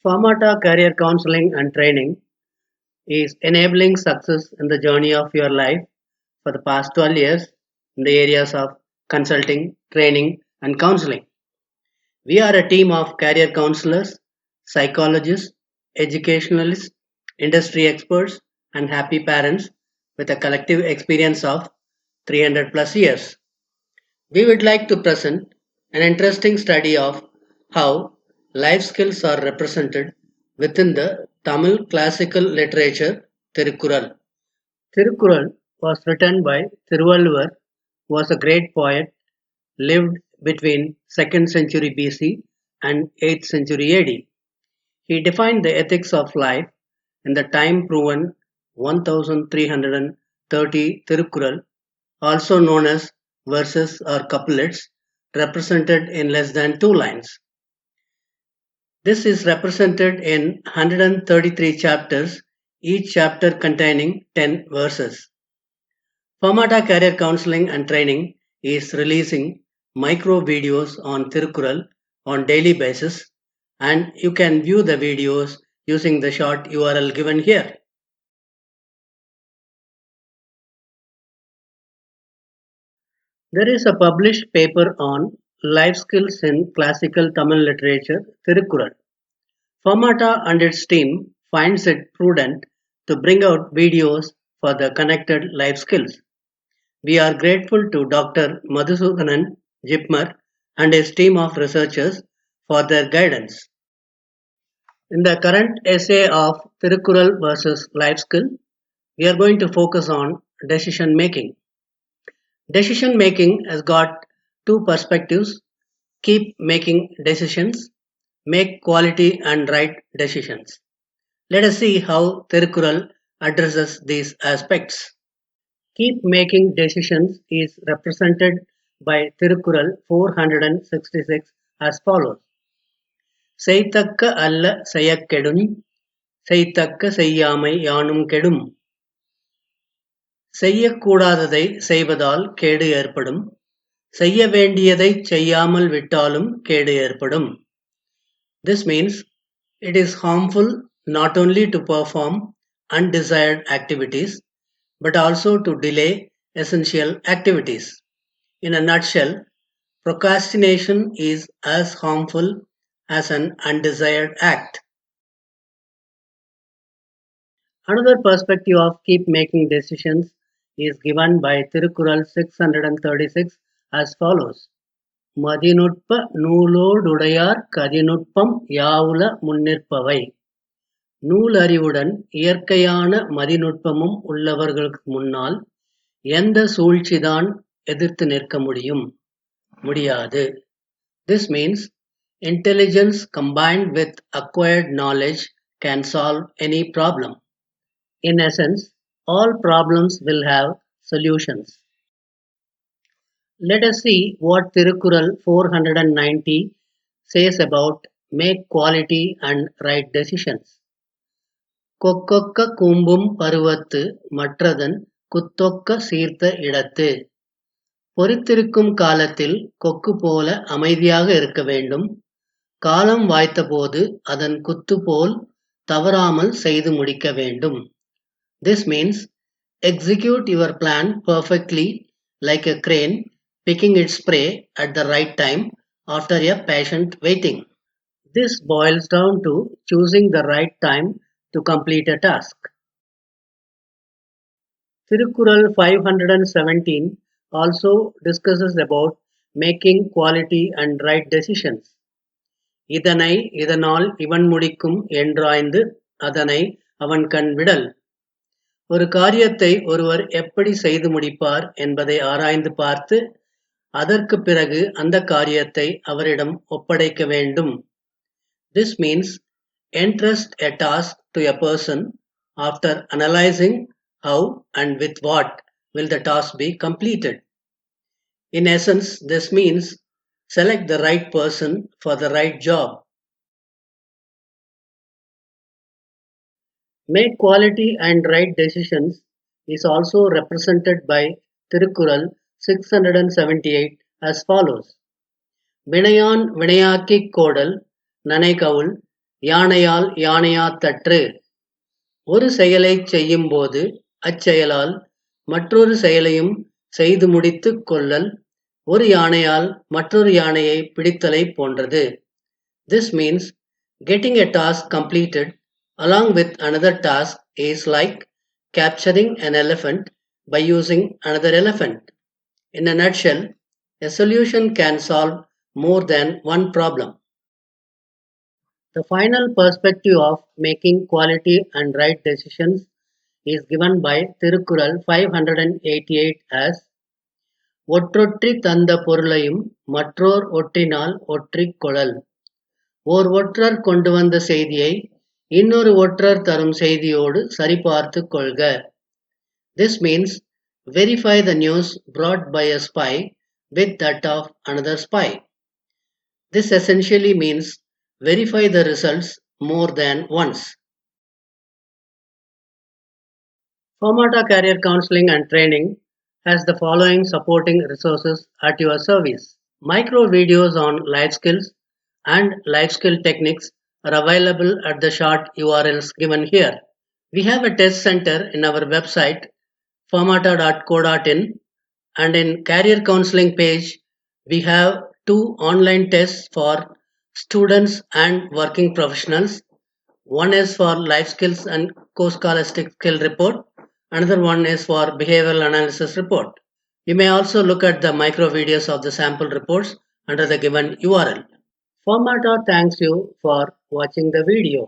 Famata Career Counseling and Training is enabling success in the journey of your life for the past 12 years in the areas of consulting, training, and counseling. We are a team of career counselors, psychologists, educationalists, industry experts, and happy parents with a collective experience of 300 plus years. We would like to present an interesting study of how life skills are represented within the Tamil classical literature Tirukkural. Tirukkural was written by Thiruvalluvar, who was a great poet, lived between 2nd century BC and 8th century AD. He defined the ethics of life in the time proven 1330 Tirukkural, also known as verses or couplets, represented in less than two lines. This is represented in 133 chapters, each chapter containing 10 verses. Famata Career Counseling and Training is releasing micro videos on Tirukkural on daily basis, and you can view the videos using the short URL given here. There is a published paper on life skills in classical Tamil literature, Tirukkural. Famata and its team finds it prudent to bring out videos for the connected life skills. We are grateful to Dr. Madhusudanan Jipmar and his team of researchers for their guidance. In the current essay of Tirukkural versus life skill, we are going to focus on decision making. Decision making has got two perspectives: keep making decisions, make quality and right decisions. Let us see how Tirukkural addresses these aspects. Keep making decisions is represented by Tirukkural 466 as follows. செய்தக்க அல்ல செயக்கெடும் செய்தக்க செய்யாமை யானும் கெடும் செய்யக்கூடாததை செய்வதால் கேடு ஏற்படும் செய்ய வேண்டியதைச் செய்யாமல் விட்டாலும் கேடு ஏற்படும். This means it is harmful not only to perform undesired activities but also to delay essential activities. In a nutshell, procrastination is as harmful as an undesired act. Another perspective of keep making decisions is given by Tirukkural 636 as follows. மதிநுட்ப நூலோடுடையார் கதிநுட்பம் யாவுல முன்னிற்பவை. நூலறிவுடன் இயற்கையான மதிநுட்பமும் உள்ளவர்களுக்கு முன்னால் எந்த சூழ்ச்சிதான் எதிர்த்து நிற்க முடியாது. This means intelligence combined with acquired knowledge can solve any problem. In essence, all problems will have solutions. Let us see what Tirukkural 490 says about make quality and right decisions. கொக்கொக்க கூம்பும் பருவத்து மற்றதன் குத்தொக்க சீர்த்த இடத்து. பொறித்திருக்கும் காலத்தில் கொக்கு போல அமைதியாக இருக்க வேண்டும். காலம் வாய்த்தபோது அதன் குத்து போல் தவறாமல் செய்து முடிக்க வேண்டும். This means execute your plan perfectly like a crane picking its prey at the right time after a patient waiting. This boils down to choosing the right time to complete a task. Tirukkural 517 also discusses about making quality and right decisions. இதனை இதனால் இவன் முடிக்கும் என்றாய்ந்து அதனை அவன் கண் விடல். ஒரு காரியத்தை ஒருவர் எப்படி செய்து முடிப்பார் என்பதை ஆராய்ந்து பார்த்து அதற்கு பிறகு அந்த காரியத்தை அவரிடம் ஒப்படைக்க வேண்டும். This means entrust a task to a person after analyzing how and with what will the task be completed. In essence, this means select the right person for the right job. Make quality and right decisions is also represented by Tirukkural 678 as follows. வினையான் வினையாக்கிக் கோடல் நனைகவுள் யானையால் யானையாத்தற்று. ஒரு செயலைச் செய்யும்போது அச்செயலால் மற்றொரு செயலையும் செய்து முடித்துக் கொள்ளல் ஒரு யானையால் மற்றொரு யானையை பிடித்தலைப் போன்றது. This means getting a task completed along with another task is like capturing an elephant by using another elephant. In a nutshell, a solution can solve more than one problem. The final perspective of making quality and right decisions is given by Tirukkural 588 as ஒற்றொற்றி தந்த பொருளையும் மற்றோர் ஒற்றினால் ஒற்றிக் கொளல். ஓர் ஒற்றர் கொண்டு வந்த செய்தியை இன்னொரு ஒற்றர் தரும் செய்தியோடு சரிபார்த்துக் கொள்க. This means verify the news brought by a spy with that of another spy. This essentially means verify the results more than once. Formata Career Counseling and Training has the following supporting resources at your service. Micro videos on life skills and life skill techniques are available at the short URLs given here. We have a test center in our website formata.co.in, and in career counseling page we have 2 online tests for students and working professionals. One is for life skills and co-scholastic skill report. Another one is for behavioral analysis report. You may also look at the micro videos of the sample reports under the given URL. Formata thanks you for watching the video.